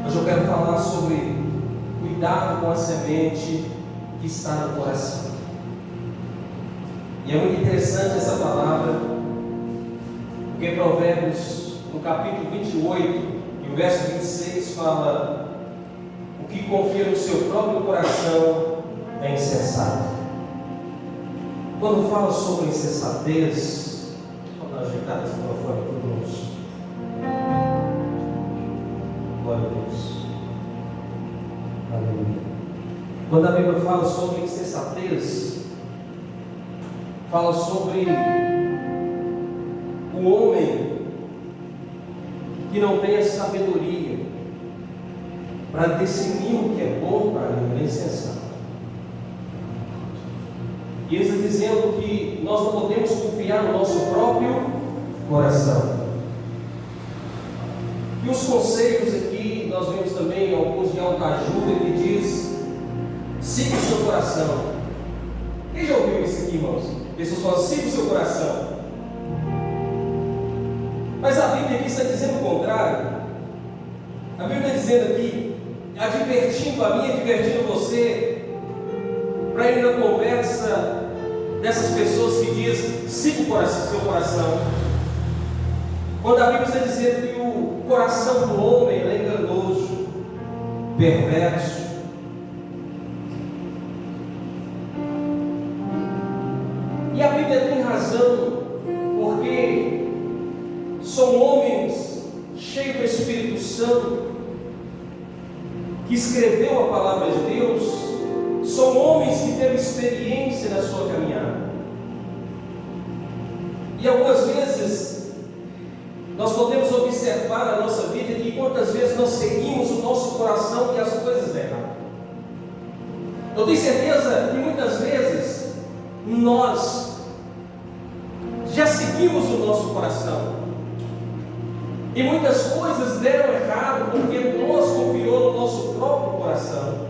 Hoje eu quero falar sobre cuidado com a semente que está no coração. E é muito interessante essa palavra, porque Provérbios, no capítulo 28, e o verso 26, fala: o que confia no seu próprio coração é insensato. Quando fala sobre insensatez, vou dar uma ajeitada esse microfone para o nosso. Glória a Deus. Aleluia. Quando a Bíblia fala sobre insensatez, fala sobre o homem que não tem a sabedoria para discernir o que é bom para ele, é insensato. E ele está dizendo que nós não podemos confiar no nosso próprio coração. E os conselhos aqui, nós vemos também alguns de autoajuda que diz: siga o seu coração. Quem já ouviu isso aqui, irmãos? Pessoas falam: siga o seu coração. Mas a Bíblia aqui está dizendo o contrário. A Bíblia está dizendo aqui, advertindo a mim, advertindo você, para ir na conversa dessas pessoas que dizem: siga o seu coração. Quando a Bíblia está dizendo que o coração do homem é enganoso, perverso. E a Bíblia tem razão, porque são homens cheios do Espírito Santo, que escreveu a palavra de Deus, são homens que teve experiência na sua caminhada. E algumas vezes nós podemos observar na nossa vida que quantas vezes nós seguimos o nosso coração e as coisas erradas. Eu tenho certeza que muitas vezes nós já seguimos o nosso coração e muitas coisas deram errado porque nós confiamos no nosso próprio coração.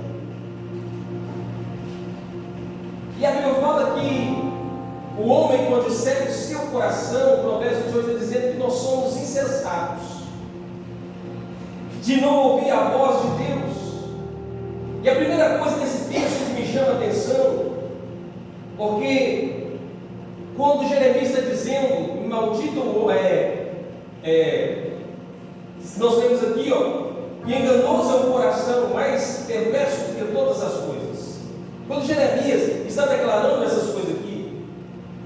E a Bíblia fala que o homem, quando segue o seu coração, o Provérbios 28 está dizendo que nós somos insensatos, de não ouvir a voz de Deus. E a primeira coisa desse texto que me chama a atenção, porque quando Jeremias está dizendo: maldito nós temos aqui, que enganoso é o coração, mais perverso do que todas as coisas. Quando Jeremias está declarando essas coisas aqui,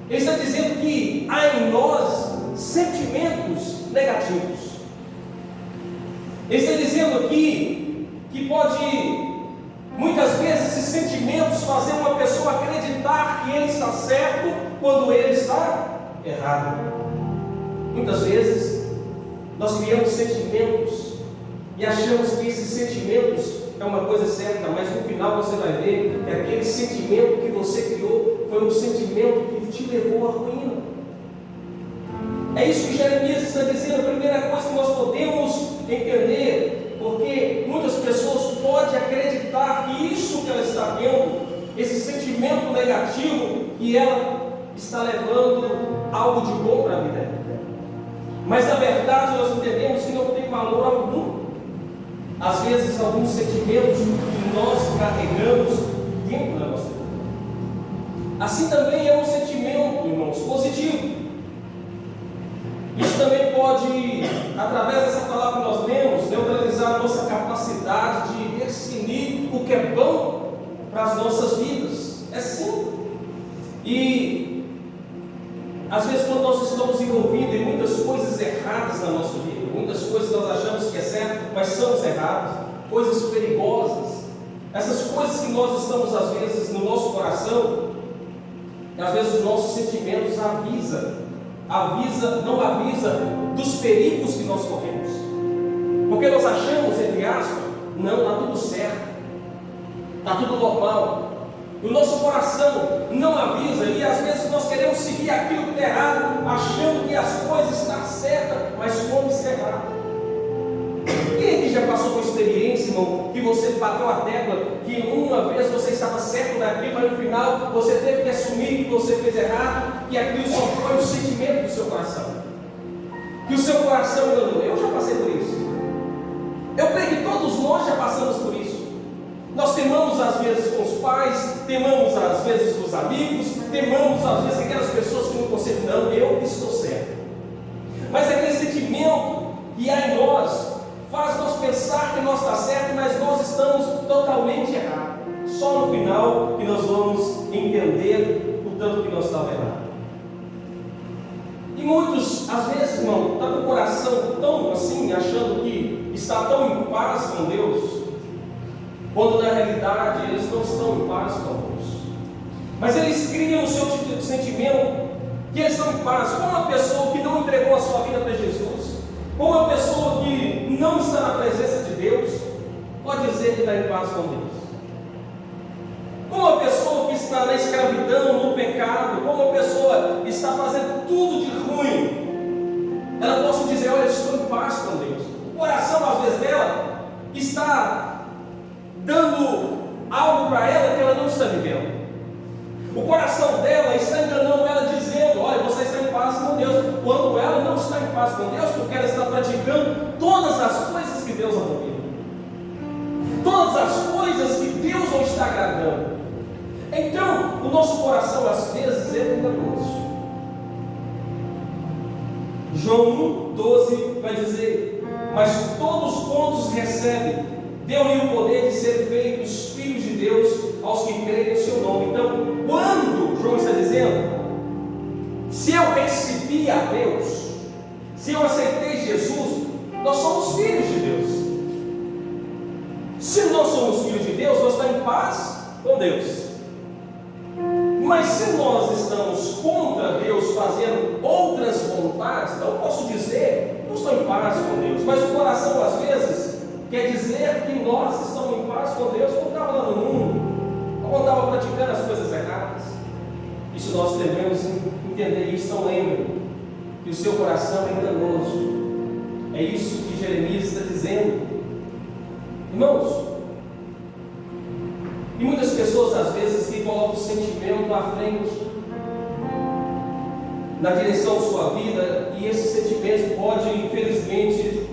ele está dizendo que há em nós sentimentos negativos. Ele está dizendo aqui que pode, muitas vezes, esses sentimentos fazer uma pessoa acreditar que ele está certo quando ele está errado. Muitas vezes nós criamos sentimentos e achamos que esses sentimentos é uma coisa certa, mas no final você vai ver que aquele sentimento que você criou foi um sentimento que te levou à ruína. É isso que Jeremias está dizendo. A primeira coisa que nós podemos entender, porque muitas pessoas podem acreditar que isso que ela está tendo, esse sentimento negativo, que ela está levando algo de bom para a vida dela. Mas na verdade nós entendemos que não tem valor algum. Às vezes alguns sentimentos que nós carregamos dentro da nossa vida. Assim também é um sentimento, irmãos, positivo. Isso também pode, através dessa palavra que nós lemos, neutralizar a nossa capacidade de discernir o que é bom para as nossas vidas. É sim. E às vezes quando nós estamos envolvidos em muitas coisas erradas na nossa vida, muitas coisas nós achamos que é certo, mas são erradas, coisas perigosas, essas coisas que nós estamos às vezes no nosso coração, às vezes os nossos sentimentos não avisa dos perigos que nós corremos, porque nós achamos, entre aspas, não, está tudo certo, está tudo normal. O nosso coração não avisa, e às vezes nós queremos seguir aquilo que está errado, achando que as coisas estão certas, mas como está errado. Quem aqui já passou por experiência, irmão, que você bateu a tecla, que uma vez você estava certo daquilo, mas no final você teve que assumir que você fez errado, que aquilo só foi o sentimento do seu coração, que o seu coração enganou? Eu já passei por isso. Eu creio que todos nós pais, temamos às vezes os amigos, temamos às vezes aquelas pessoas que não conseguem, não, eu estou certo. Mas aquele sentimento que há em nós faz nós pensar que nós está certo, mas nós estamos totalmente errados. Só no final que nós vamos entender o tanto que nós estamos errados. E muitos, às vezes, irmão, estão com o coração tão assim, achando que está tão em paz com Deus, quando na realidade eles não estão em paz com Deus. Mas eles criam o seu tipo de sentimento que eles estão em paz. Como uma pessoa que não entregou a sua vida para Jesus, como uma pessoa que não está na presença de Deus, pode dizer que está em paz com Deus. Como uma pessoa que está na escravidão, no pecado, como uma pessoa que está fazendo tudo de ruim, ela pode dizer, olha, eu estou em paz com Deus. O coração, às vezes, dela está dando algo para ela que ela não está vivendo. O coração dela está enganando ela, dizendo, olha, você está em paz com Deus, quando ela não está em paz com Deus, porque ela está praticando todas as coisas que Deus abomina, todas as coisas que Deus não está agradando. Então, o nosso coração às vezes é enganoso. João 1,12 vai dizer, mas todos quantos recebem, deu-lhe o poder de ser feitos filhos de Deus aos que creem em seu nome. Então, quando João está dizendo, se eu recebi a Deus, se eu aceitei Jesus, nós somos filhos de Deus. Se nós somos filhos de Deus, nós estamos em paz com Deus. Mas se nós estamos contra Deus, fazendo outras vontades, então eu posso dizer, eu estou em paz com Deus, mas o coração às vezes quer dizer que nós estamos em paz com Deus quando estava lá no mundo, quando estava praticando as coisas erradas. Isso nós devemos entender isso. Então lembre que o seu coração é enganoso. É isso que Jeremias está dizendo. Irmãos, e muitas pessoas às vezes que colocam o sentimento à frente, na direção de sua vida, e esse sentimento pode, infelizmente,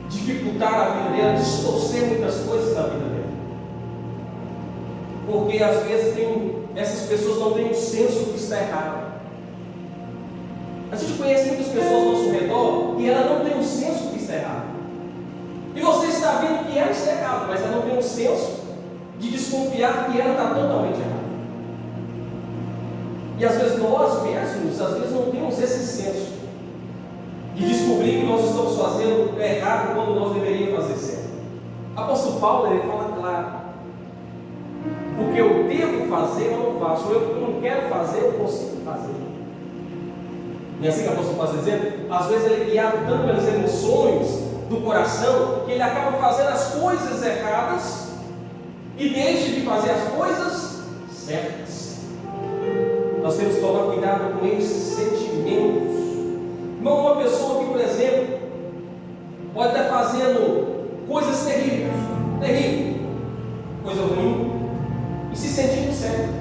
dificultar a vida dela, distorcer muitas coisas na vida dela. Porque às vezes essas pessoas não têm um senso que está errado. A gente conhece muitas pessoas ao nosso redor e ela não tem um senso que está errado. E você está vendo que ela está errada, mas ela não tem um senso de desconfiar que ela está totalmente errada. E às vezes nós mesmos, às vezes não temos esse senso de descobrir que nós estamos fazendo errado quando nós deveríamos fazer certo. O apóstolo Paulo, ele fala claro, o que eu devo fazer eu não faço, o que eu não quero fazer eu consigo fazer. Não é assim que o apóstolo Paulo está dizendo? Às vezes ele é guiado tanto pelas emoções do coração que ele acaba fazendo as coisas erradas e deixa de fazer as coisas certas. Nós temos que tomar cuidado com esses sentimentos. Irmão, uma pessoa que, por exemplo, pode estar fazendo coisas terríveis, coisa ruim, e se sentindo certo.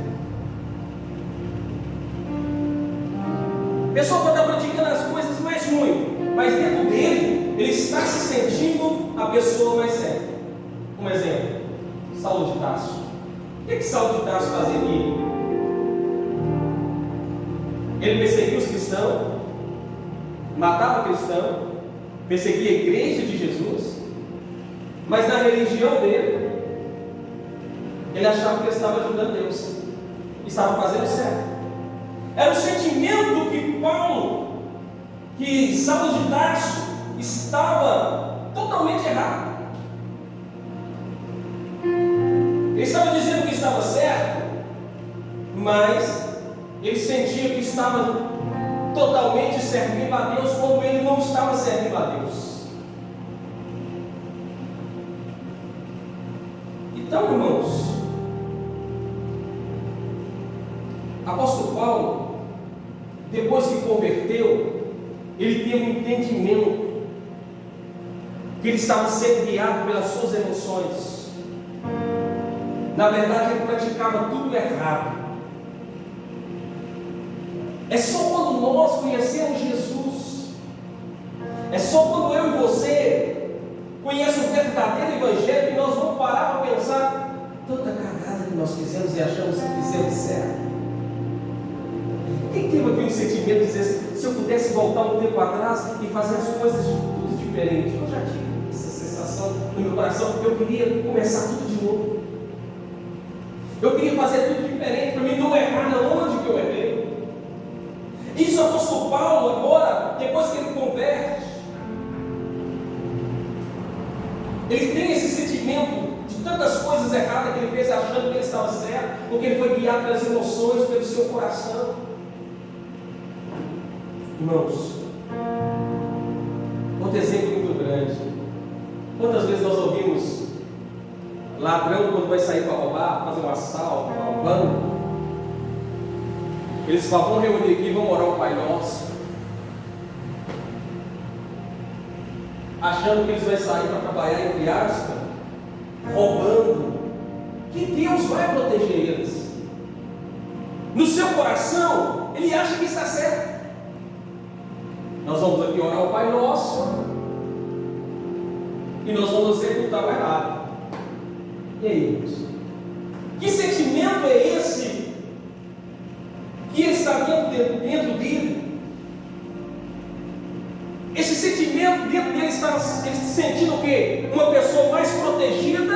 A pessoa pode estar praticando as coisas mais ruins, mas dentro dele, ele está se sentindo a pessoa mais certa. Um exemplo, Saulo de Tarso. O que Saulo de Tarso fazia aqui? Ele perseguia os cristãos, matava cristão, perseguia a igreja de Jesus, mas na religião dele, ele achava que ele estava ajudando Deus, estava fazendo certo. Era o sentimento que Saulo de Tarso estava totalmente errado. Ele estava dizendo que estava certo, mas ele sentia que estava totalmente servindo a Deus quando ele não estava servindo a Deus. Então, irmãos, apóstolo Paulo, depois que converteu, ele teve um entendimento que ele estava sendo guiado pelas suas emoções. Na verdade, ele praticava tudo errado. É só quando nós conhecemos Jesus, é só quando eu e você conhecemos o verdadeiro Evangelho que nós vamos parar para pensar tanta cagada nada que nós fizemos e achamos que fizemos certo. Quem teve aqui um sentimento de dizer assim, se eu pudesse voltar um tempo atrás e fazer as coisas tudo diferente? Eu já tive essa sensação no meu coração, eu queria começar tudo de novo. Eu queria fazer tudo diferente, para mim não errar onde que eu errei. Isso o apóstolo Paulo agora, depois que ele converte, ele tem esse sentimento de tantas coisas erradas que ele fez achando que ele estava certo, porque ele foi guiado pelas emoções, pelo seu coração. Irmãos, outro exemplo muito grande. Quantas vezes nós ouvimos ladrão quando vai sair para roubar, fazer um assalto, um banco? Eles falam, vamos reunir aqui, vamos orar o Pai Nosso, achando que eles vão sair para trabalhar entre aspas, roubando, que Deus vai proteger eles. No seu coração, ele acha que está certo. Nós vamos aqui orar o Pai Nosso e nós vamos executar o errado. E aí, irmãos? Que sentimento é esse que está dentro dele? Esse sentimento dentro dele está se sentindo o quê? Uma pessoa mais protegida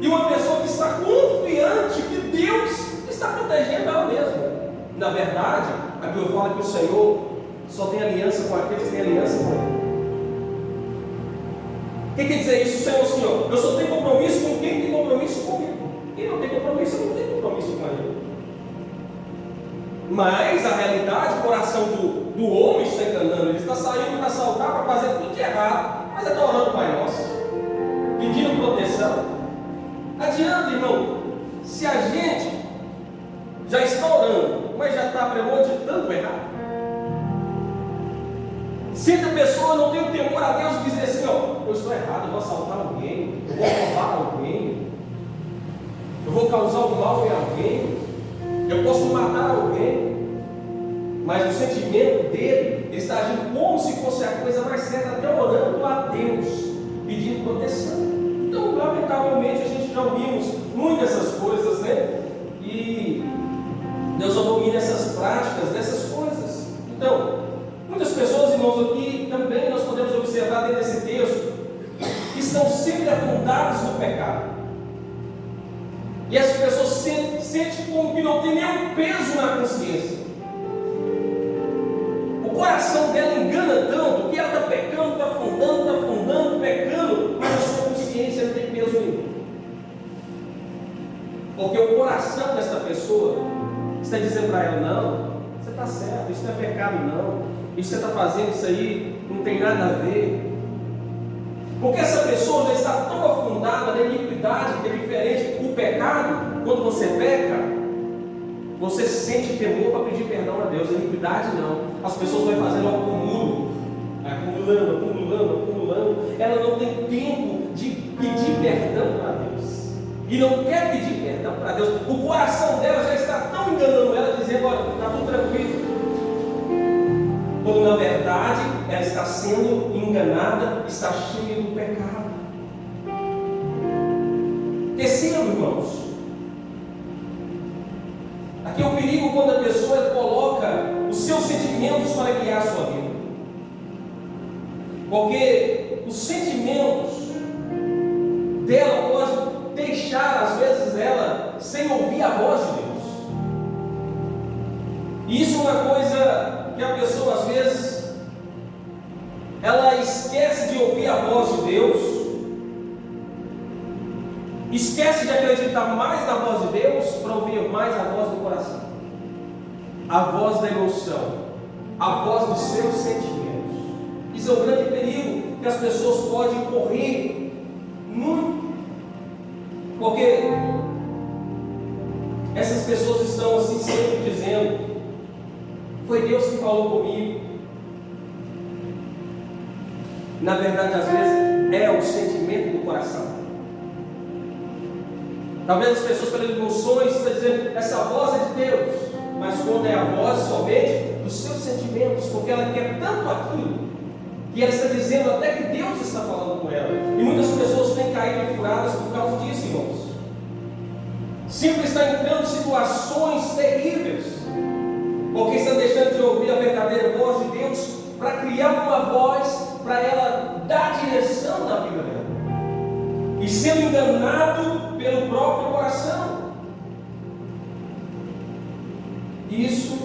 e uma pessoa que está confiante que Deus está protegendo ela mesma. Na verdade, a Bíblia fala que o Senhor só tem aliança com aqueles que têm aliança com Ele. O que quer dizer isso, Senhor? Eu só tenho compromisso com quem tem compromisso comigo. Quem não tem compromisso, eu não tenho compromisso com Ele. Mas a realidade, o coração do homem está enganando. Ele está saindo para assaltar, para fazer tudo de errado, mas está orando o Pai Nosso, pedindo proteção. Adianta, irmão, se a gente já está orando, mas já está premeditando errado. Se a pessoa não tem o temor a Deus e dizer assim, ó, eu estou errado, eu vou assaltar alguém, eu vou roubar alguém, eu vou causar um mal em alguém, eu posso matar alguém, mas o sentimento dele está agindo como se fosse a coisa mais certa, até orando a Deus, pedindo proteção. Então, lamentavelmente, a gente já ouvimos muitas dessas coisas, né? E Deus abomina essas práticas, dessas coisas. Então, muitas pessoas, irmãos, aqui também nós podemos observar dentro desse texto que estão sempre afundados no pecado. E essas pessoas sentem como que não tem nenhum peso na consciência. O coração dela engana tanto que ela está pecando, está afundando, pecando, mas a sua consciência não tem peso nenhum. Porque o coração desta pessoa está dizendo para ela, não, você está certo, isso não é pecado não. Isso que você está fazendo, isso aí não tem nada a ver. Porque essa pessoa já está tão afundada na iniquidade que é diferente. O pecado, quando você peca, você sente temor para pedir perdão a Deus. A iniquidade não. As pessoas vão fazendo um acúmulo, acumulando. Ela não tem tempo de pedir perdão para Deus. E não quer pedir perdão para Deus. O coração dela já está tão enganando ela, dizendo, olha, está tudo tranquilo. Quando na verdade ela está sendo enganada, está cheia do pecado. Terceiro, irmãos, aqui é o perigo quando a pessoa coloca os seus sentimentos para guiar a sua vida. Porque os sentimentos dela podem deixar, às vezes, ela sem ouvir a voz de Deus. E isso é uma coisa que a pessoa às vezes ela esquece de ouvir a voz de Deus, esquece de acreditar mais na voz de Deus para ouvir mais a voz do coração, a voz da emoção, a voz dos seus sentimentos. Isso é um grande perigo que as pessoas podem correr muito, porque essas pessoas estão assim sempre dizendo, foi Deus que falou comigo. Na verdade, às vezes, é o sentimento do coração. Talvez as pessoas, pelas emoções, estão dizendo, essa voz é de Deus. Mas quando é a voz somente dos seus sentimentos, porque ela quer tanto aquilo, que ela está dizendo até que Deus está falando com ela. E muitas pessoas têm caído em furadas por causa disso, irmãos. sempre está entrando em situações terríveis, porque está deixando de ouvir a verdadeira voz de Deus para criar uma voz para ela dar direção na vida dela, e sendo enganado pelo próprio coração. Isso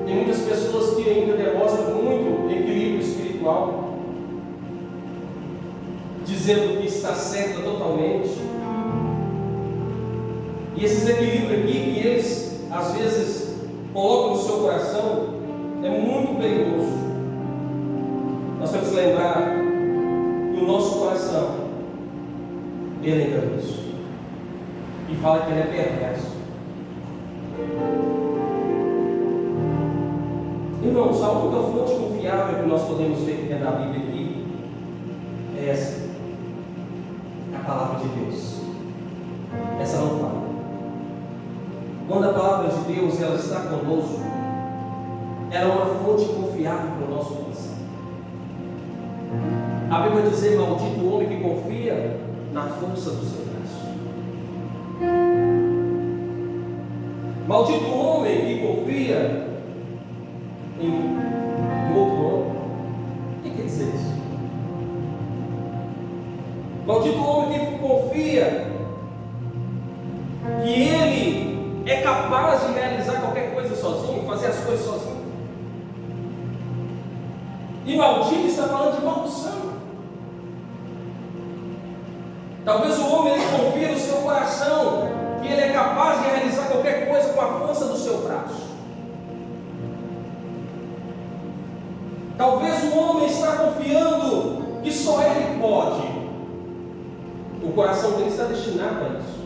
tem muitas pessoas que ainda demonstram muito equilíbrio espiritual, dizendo que está certa totalmente. E esses equilíbrios aqui que eles às vezes colocam no seu coração é muito perigoso. Nós temos que lembrar que o nosso coração, ele é enganoso, e fala que ele é perverso. Irmãos, a única fonte confiável que nós podemos ver dentro da Bíblia aqui é essa, a palavra de Deus. Essa não fala. Quando a palavra de Deus ela está conosco, ela é uma fonte confiável para o nosso coração. A Bíblia vai dizer: maldito o homem que confia na força do seu braço. Maldito o homem que confia em outro homem. O que quer dizer isso? Maldito o homem que confia que ele é capaz de realizar qualquer coisa sozinho, fazer as coisas sozinho. E maldito está falando de maldição. Talvez o homem ele confie no seu coração que ele é capaz de realizar qualquer coisa com a força do seu braço. Talvez o homem está confiando que só ele pode. O coração dele está destinado a isso.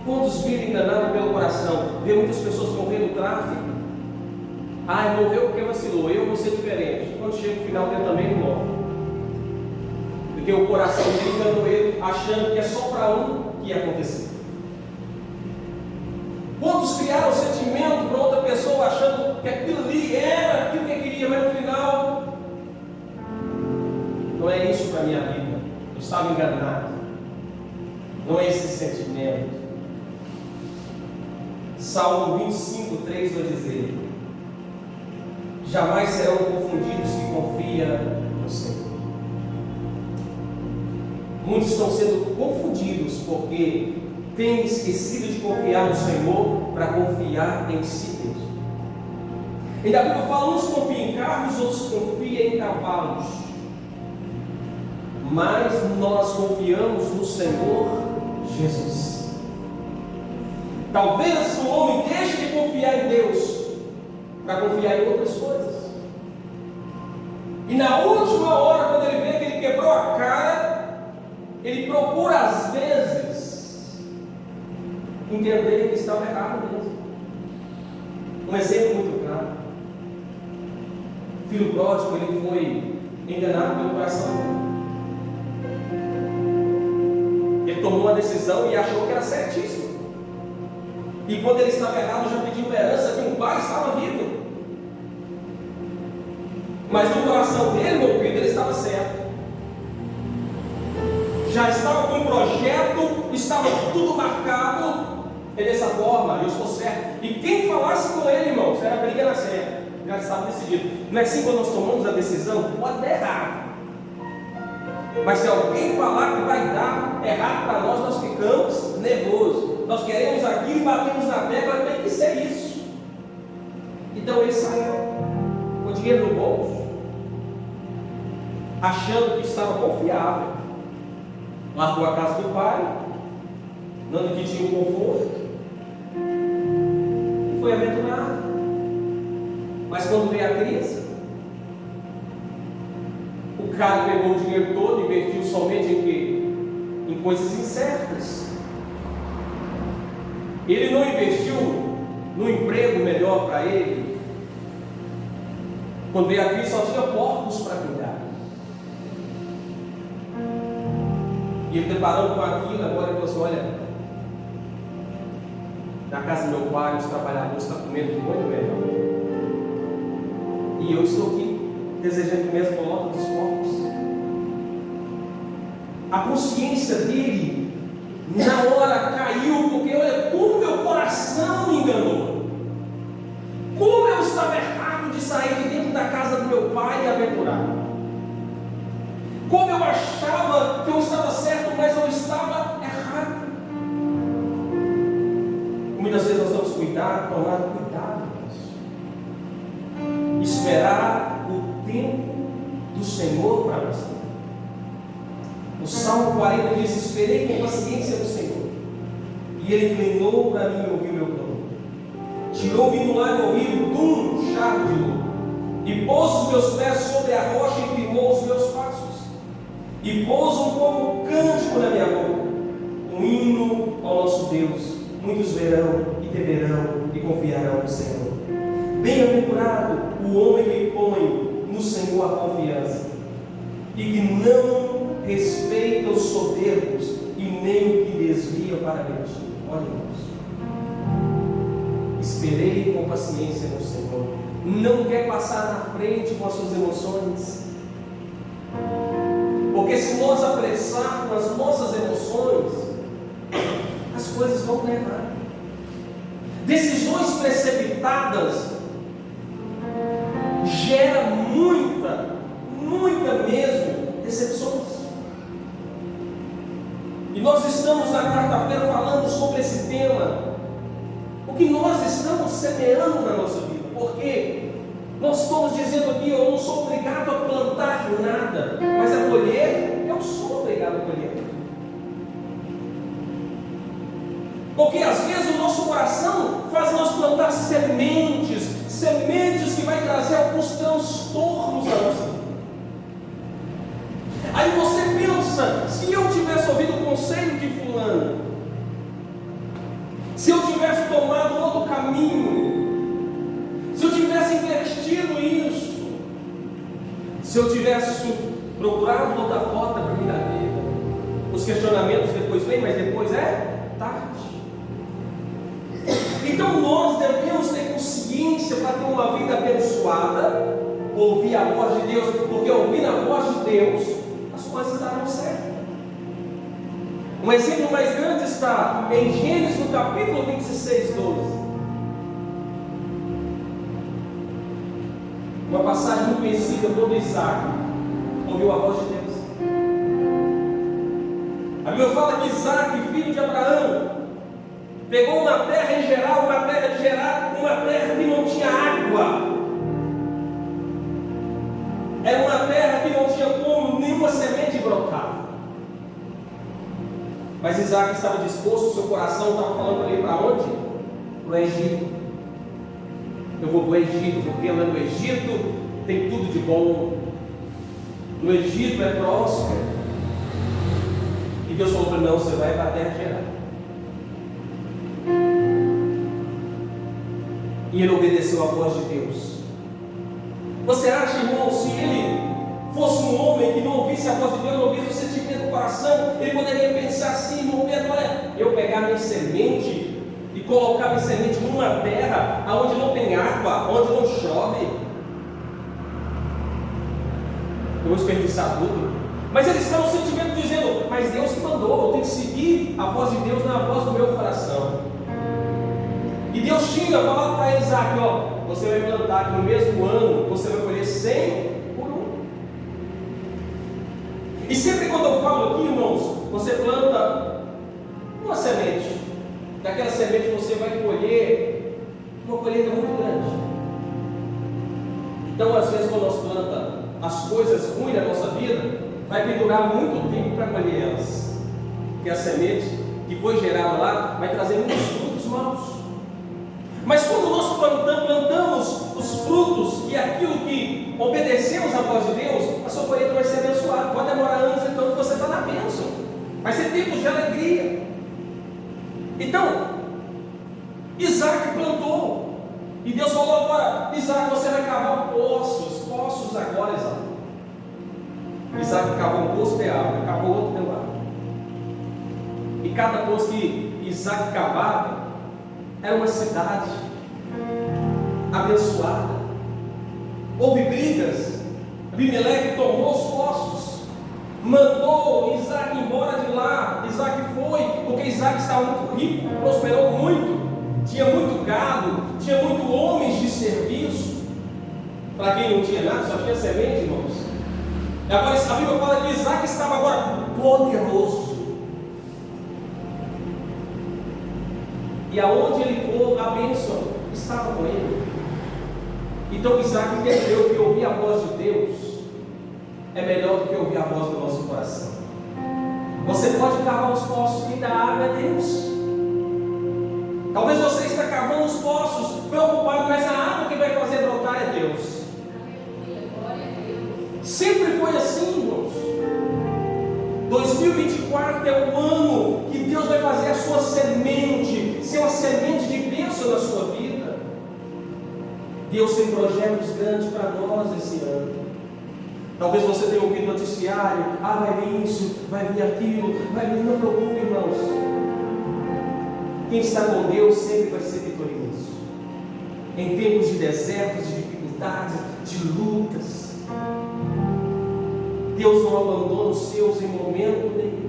Quantos vivem enganados pelo coração? Vê muitas pessoas morrendo no tráfico. Morreu porque vacilou, eu vou ser diferente. Quando chega no final dele também não morre, porque o coração dele enganou ele, achando que é só para um que ia acontecer. Quantos criaram sentimento para outra pessoa, achando que aquilo ali era aquilo que queria, mas no final não é isso para a minha vida. Eu estava enganado. Não é esse sentimento. Salmo 25:3 vai dizer: jamais serão confundidos que confiam no Senhor. Muitos estão sendo confundidos porque têm esquecido de confiar no Senhor para confiar em si mesmo. E a Bíblia fala: uns confiam em carros, outros confiam em cavalos. Mas nós confiamos no Senhor Jesus. Talvez o homem deixe de confiar em Deus para confiar em outras coisas. E na última hora, quando ele vê que ele quebrou a cara, ele procura às vezes entender que estava errado mesmo. Um exemplo muito claro: o filho pródigo, ele foi enganado pelo coração. Ele tomou uma decisão e achou que era certíssimo. E quando ele estava errado, já pediu uma herança que um pai estava vivo. Mas no coração dele, meu filho, ele estava certo. Já estava com um projeto, estava tudo marcado. E dessa forma, eu estou certo. E quem falasse com ele, irmãos, era briga na certa. Já estava decidido. Não é assim quando nós tomamos a decisão? Pode dar errado. Mas se alguém falar que vai dar errado para nós, nós ficamos nervosos. Nós queremos aquilo e batemos na tecla, tem que ser isso. Então ele saiu com o dinheiro no bolso, achando que estava confiável. Largou a casa do pai, dando que tinha um conforto, e foi aventurado. Mas quando veio a crise, o cara pegou o dinheiro todo e investiu somente em quê? Em coisas incertas. Ele não investiu no emprego melhor para ele. Quando veio a crise, só tinha porcos para cuidar. E ele preparando com aquilo, agora ele falou assim: olha, na casa do meu pai, os trabalhadores estão comendo muito melhor. E eu estou aqui desejando que mesmo coloque dos porcos. a consciência dele na hora caiu, porque olha como meu coração me enganou. Como eu estava errado de sair de dentro da casa do meu pai e aventurar. Como eu achava que eu estava certo, mas eu estava errado. Muitas vezes nós temos cuidado, tomar cuidado com isso. Esperar o tempo do Senhor para nós. O Salmo 40 diz: esperei com paciência no Senhor, e Ele inclinou para mim e ouviu meu clamor. Tirou-me do lago horrível de um charco de lodo, e pôs os meus pés sobre a rocha e firmou os meus passos, e pôs um novo cântico na minha boca, um hino ao nosso Deus. Muitos verão e temerão e confiarão no Senhor. Bem-aventurado o homem que põe no Senhor a confiança, e que não respeita os soberbos e nem o que desvia para a mentira. Olha, irmãos, esperei com paciência no Senhor. Não quer passar na frente com as suas emoções, porque se nós apressarmos as nossas emoções, as coisas vão levar. Decisões precipitadas gera muita mesmo decepções. E nós estamos na quarta-feira falando sobre esse tema. O que nós estamos semeando na nossa vida? Porque nós estamos dizendo aqui: eu não sou obrigado a plantar nada, mas a colher, eu sou obrigado a colher. Porque às vezes o nosso coração faz nós plantar sementes que vai trazer alguns transtornos à nossa vida. Aí você pensa: se eu tivesse ouvido o conselho de fulano, se eu tivesse tomado outro caminho, se eu tivesse investido nisso, se eu tivesse procurado outra rota para a minha vida, os questionamentos depois vêm, mas depois é tarde. Então nós devemos ter consciência para ter uma vida abençoada, ouvir a voz de Deus, porque ouvindo a voz de Deus, as coisas darão certo. Um exemplo mais grande está em Gênesis, no capítulo 26, 12. Uma passagem muito conhecida, quando Isaac ouviu a voz de Deus. A Bíblia fala que Isaac, filho de Abraão, pegou uma terra em geral, uma terra de Gerar, uma terra que não tinha água. Era uma terra que não tinha como nenhuma semente brotar. Mas Isaac estava disposto, seu coração estava falando ali para onde? Para o Egito. Eu vou para o Egito, porque lá no Egito tem tudo de bom. No Egito é próspero. E Deus falou para ele: não, você vai para a terra de Gerar. E ele obedeceu à voz de Deus. Você acha, irmão, se ele fosse um homem que não ouvisse a voz de Deus, não ouvisse o sentimento do coração, ele poderia pensar assim: irmão Pedro, olha, eu pegar minha semente e colocar minha semente numa terra onde não tem água, onde não chove, eu vou desperdiçar tudo. Mas ele está no sentimento dizendo: mas Deus que mandou, eu tenho que seguir a voz de Deus na voz do meu coração. E Deus tinha falado para Isaac: ó, você vai plantar que no mesmo ano você vai colher 100 por 1. E sempre quando eu falo aqui, irmãos, você planta uma semente, daquela semente você vai colher uma colheita muito grande. Então às vezes quando nós plantamos as coisas ruins da nossa vida, vai pendurar muito tempo para colher elas, porque a semente que foi gerada lá vai trazer muitos frutos maus. Mas quando nós plantamos os frutos, que é aquilo que obedecemos à voz de Deus, a sua colheita vai ser abençoada. Pode demorar anos, então você está na bênção. Vai ser tempos de alegria. Então, Isaac plantou. E Deus falou: agora, Isaac, você vai cavar poços agora, Isaac. Isaac cavou um poço de água, cavou outro de água. E cada poço que Isaac cavava era uma cidade abençoada. Houve brigas. Abimeleque tomou os poços. mandou Isaac embora de lá. Isaac foi, porque Isaac estava muito rico, prosperou muito, tinha muito gado, tinha muito homens de serviço. Para quem não tinha nada, só tinha semente, irmãos. Agora a Bíblia fala que Isaac estava agora poderoso. E aonde ele for, a bênção estava com ele. Então Isaac entendeu que ouvir a voz de Deus é melhor do que ouvir a voz do nosso coração. Você pode cavar os poços e dar água a Deus. Talvez você está cavando os poços preocupado, mas a água que vai fazer brotar é Deus. Sempre foi assim, irmãos. 2024 é o ano que Deus vai fazer a sua semente ser uma semente de bênção na sua vida. Deus tem projetos grandes para nós esse ano. Talvez você tenha ouvido noticiário, vai vir isso, vai vir aquilo, vai vir, não preocupe, irmãos. Quem está com Deus sempre vai ser vitorioso. Em tempos de desertos, de dificuldades, de lutas, Deus não abandona os seus em momento nenhum.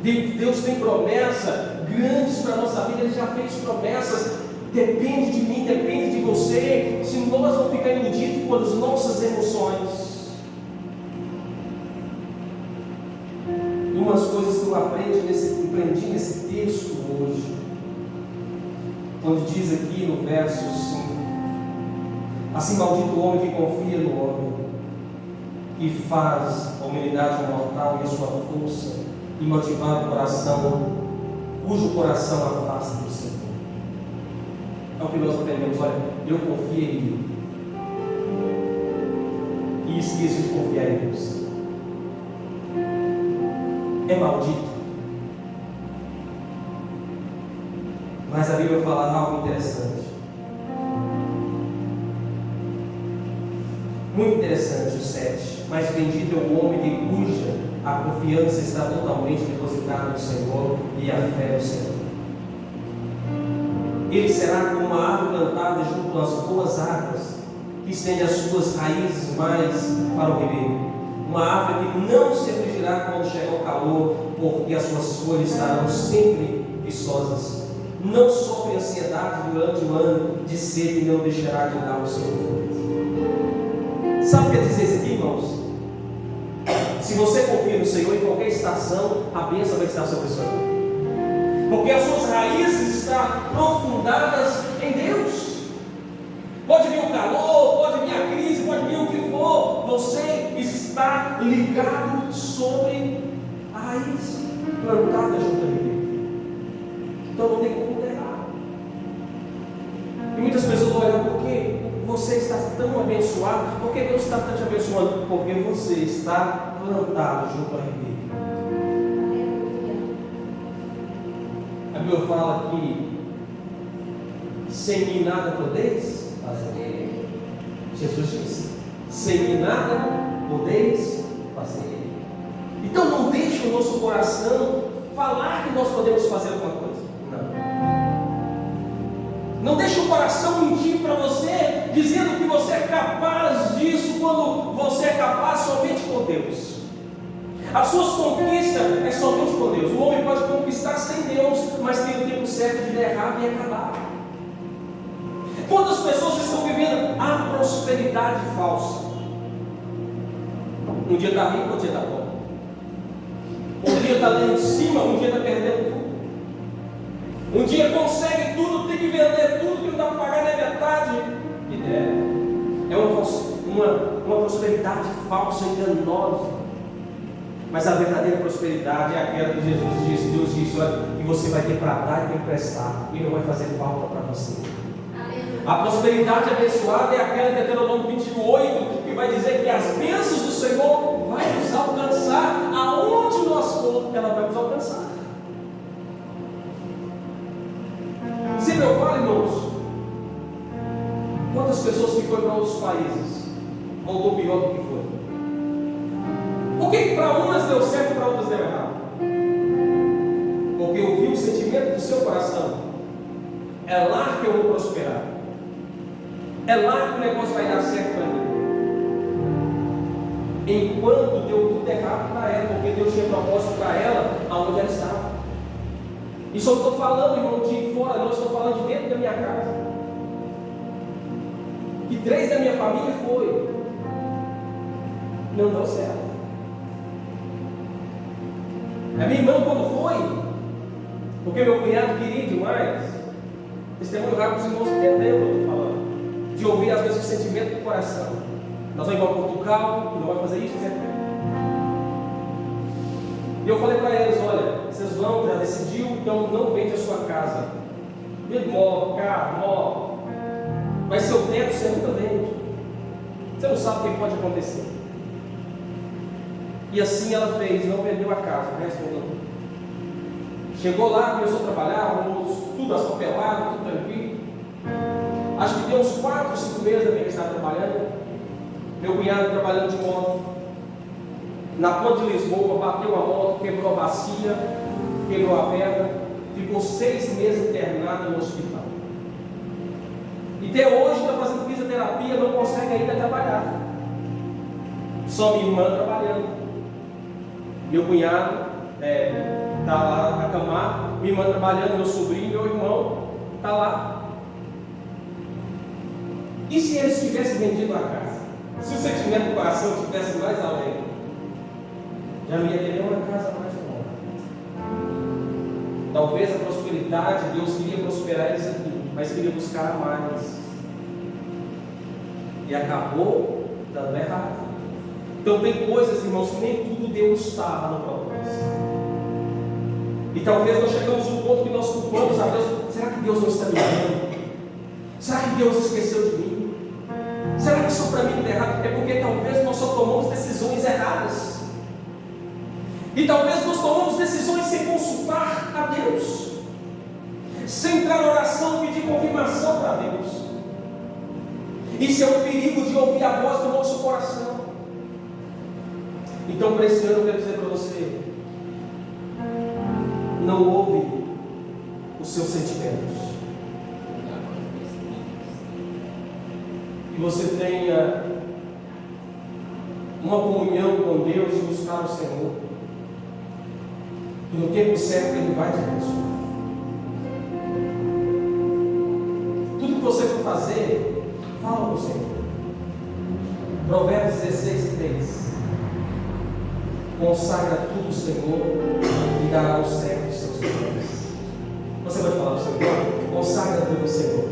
Deus tem promessas grandes para a nossa vida. Ele já fez promessas. Depende de mim, depende de você. Se nós não ficarmos iludidos com as nossas emoções. E umas coisas que eu aprendi nesse texto hoje, quando diz aqui no verso 5: assim maldito o homem que confia no homem, e faz a humanidade mortal e a sua força, e motivar o coração, cujo coração afasta do Senhor. É o que nós aprendemos. Olha, eu confio em Ele e esqueço de confiar em Deus. É maldito. Mas a Bíblia fala algo interessante. Muito interessante o 7. Mas bendito é o homem de cuja a confiança está totalmente depositada no Senhor e a fé no Senhor. Ele será como uma árvore plantada junto às boas águas, que estende as suas raízes mais para o ribeiro. Uma árvore que não se afligirá quando chegar o calor, porque as suas folhas estarão sempre viçosas. Não sofre ansiedade durante o ano de sede e não deixará de dar o seu fruto. Sabe o que quer dizer isso aqui, irmãos? Se você confia no Senhor, em qualquer estação, a bênção vai estar sobre a sua vida. Porque as suas raízes estão aprofundadas em Deus. Pode vir o calor, pode vir a crise, pode vir o que for, você está ligado sobre a raiz plantada junto a Ele. Então não tem como errar. E muitas pessoas vão olhar, por que você está tão abençoado? Por que Deus está tão te abençoando? Porque você está plantado junto a Ele. A Bíblia fala que sem mim nada podeis fazer. Jesus disse: sem mim nada podeis fazer. Então não deixe o nosso coração falar que nós podemos fazer alguma coisa. Não deixe o coração mentir para você, dizendo que você é capaz disso, quando você é capaz somente com Deus. As suas conquistas é somente com Deus. O homem pode conquistar sem Deus, mas tem o tempo certo de dar errado e acabar. Quantas pessoas estão vivendo a prosperidade falsa? Um dia está rico, outro dia está pobre. Um dia está lá em cima, um dia está perdendo tudo. Um dia consegue tudo, tem que vender tudo, que não dá para pagar nem metade. E deve. É uma prosperidade falsa, enganosa. Mas a verdadeira prosperidade é aquela que Jesus disse. Deus disse: olha, que você vai ter para dar e para emprestar, e não vai fazer falta para você. A prosperidade abençoada é aquela que Deuteronômio 28, que vai dizer que as bênçãos do Senhor vai nos alcançar, aonde nós for, ela vai nos alcançar. Sempre eu falo, irmãos, quantas pessoas que foram para outros países voltou pior do que foi? Por que para umas deu certo e para outras deu errado? Porque ouviu o sentimento do seu coração: é lá que eu vou prosperar, é lá que o negócio vai dar certo para mim. enquanto deu tudo errado para ela, porque Deus tinha propósito para ela aonde ela estava. E só estou falando, irmão, de fora, não estou falando de dentro da minha casa. E 3 da minha família foi. Não deu certo. A minha irmã, quando foi, porque meu cunhado queria demais, testemunho rápido, os irmãos entenderam o que eu estou falando, de ouvir às vezes o sentimento do coração. Nós vamos para Portugal, não vai fazer isso, etc. E eu falei para eles: olha, vocês vão, já decidiu, então não vende a sua casa. Vende móvel, carro, móvel. Mas seu teto você nunca vende. Você não sabe o que pode acontecer. E assim ela fez, não vendeu a casa, o resto não. Chegou lá, começou a trabalhar, tudo asfaltado, tudo tranquilo. Acho que deu uns 4, 5 meses também que estava trabalhando. Meu cunhado trabalhando de moto. Na ponte de Lisboa, bateu a moto, quebrou a bacia, quebrou a pedra, ficou 6 meses internado no hospital. E até hoje está fazendo fisioterapia, não consegue ainda trabalhar. Só minha irmã trabalhando. Meu cunhado está lá acamado, minha irmã trabalhando, meu sobrinho, meu irmão está lá. E se eles tivessem vendido a casa? Se o sentimento do coração estivesse mais alegre, já não ia ter nenhuma casa mais nova. Talvez a prosperidade, Deus queria prosperar eles aqui, mas queria buscar mais. E acabou dando errado. Então tem coisas, irmãos, que nem tudo Deus estava no propósito. E talvez nós chegamos a um ponto que nós culpamos a Deus. Será que Deus não está me vendo? Será que Deus esqueceu de mim? Será que só para mim está errado? É porque talvez nós só tomamos decisões erradas. E talvez nós tomamos decisões sem consultar a Deus, sem entrar na oração e pedir confirmação para Deus. Isso é o perigo de ouvir a voz do nosso coração. Então, para esse ano, eu quero dizer para você: não ouve os seus sentimentos. Que você tenha uma comunhão com Deus e buscar o Senhor. E no tempo certo Ele vai te abençoar. Tudo que você for fazer, fala com o Senhor. Provérbios 16:3. Consagra tudo o Senhor e dará o certo dos seus planos. Você vai falar para o Senhor: consagra tudo o Senhor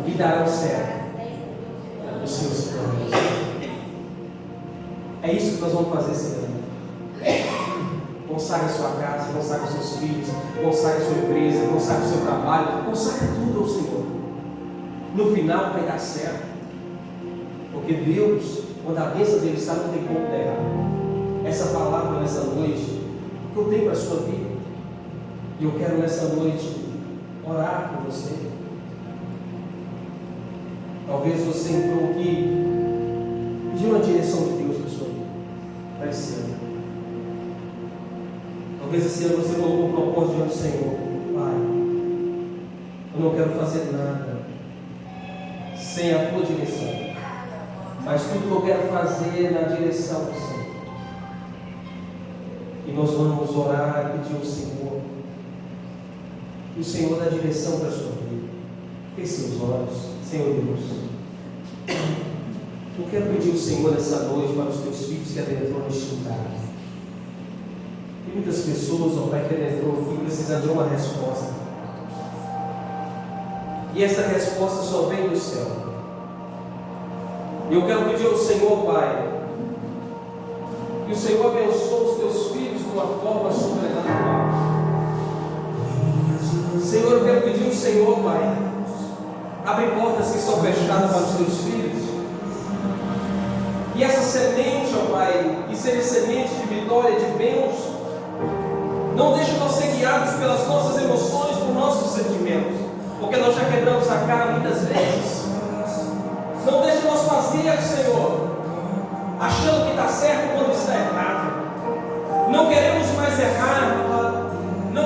e dará o certo dos seus planos. É isso que nós vamos fazer esse ano. Consagre a sua casa, consagre os seus filhos, consagre a sua empresa, consagre o seu trabalho, consagre tudo ao Senhor. No final vai dar certo. Porque Deus, quando a bênção dele está, não tem como dar errado. Essa palavra nessa noite, que eu tenho para a sua vida, e eu quero nessa noite orar por você. Talvez você entrou aqui pedindo uma direção de Deus para a sua vida, para esse ano. Talvez esse ano você colocou um propósito diante do Senhor: Pai, eu não quero fazer nada sem a tua direção, mas tudo que eu quero fazer é na direção do Senhor. E nós vamos orar e pedir ao Senhor que o Senhor dá direção para a sua vida. Feche seus olhos. Senhor Deus, eu quero pedir ao Senhor essa noite para os teus filhos que adentrou neste lugar. Tem muitas pessoas, ó Pai, que adentrou aqui precisando de uma resposta. E essa resposta só vem do céu. E eu quero pedir ao Senhor, Pai, que o Senhor abençoe os teus filhos de uma forma sobrenatural. Senhor, eu quero pedir ao Senhor, Pai, abre portas que estão fechadas para os teus filhos. E essa semente, ó Pai, que seja semente de vitória, de bênção. Não deixe nós ser guiados pelas nossas emoções, por nossos sentimentos, porque nós já quebramos a cara muitas vezes. Não deixe nós fazer, Senhor, achando que está certo quando está errado. Não queremos mais errar.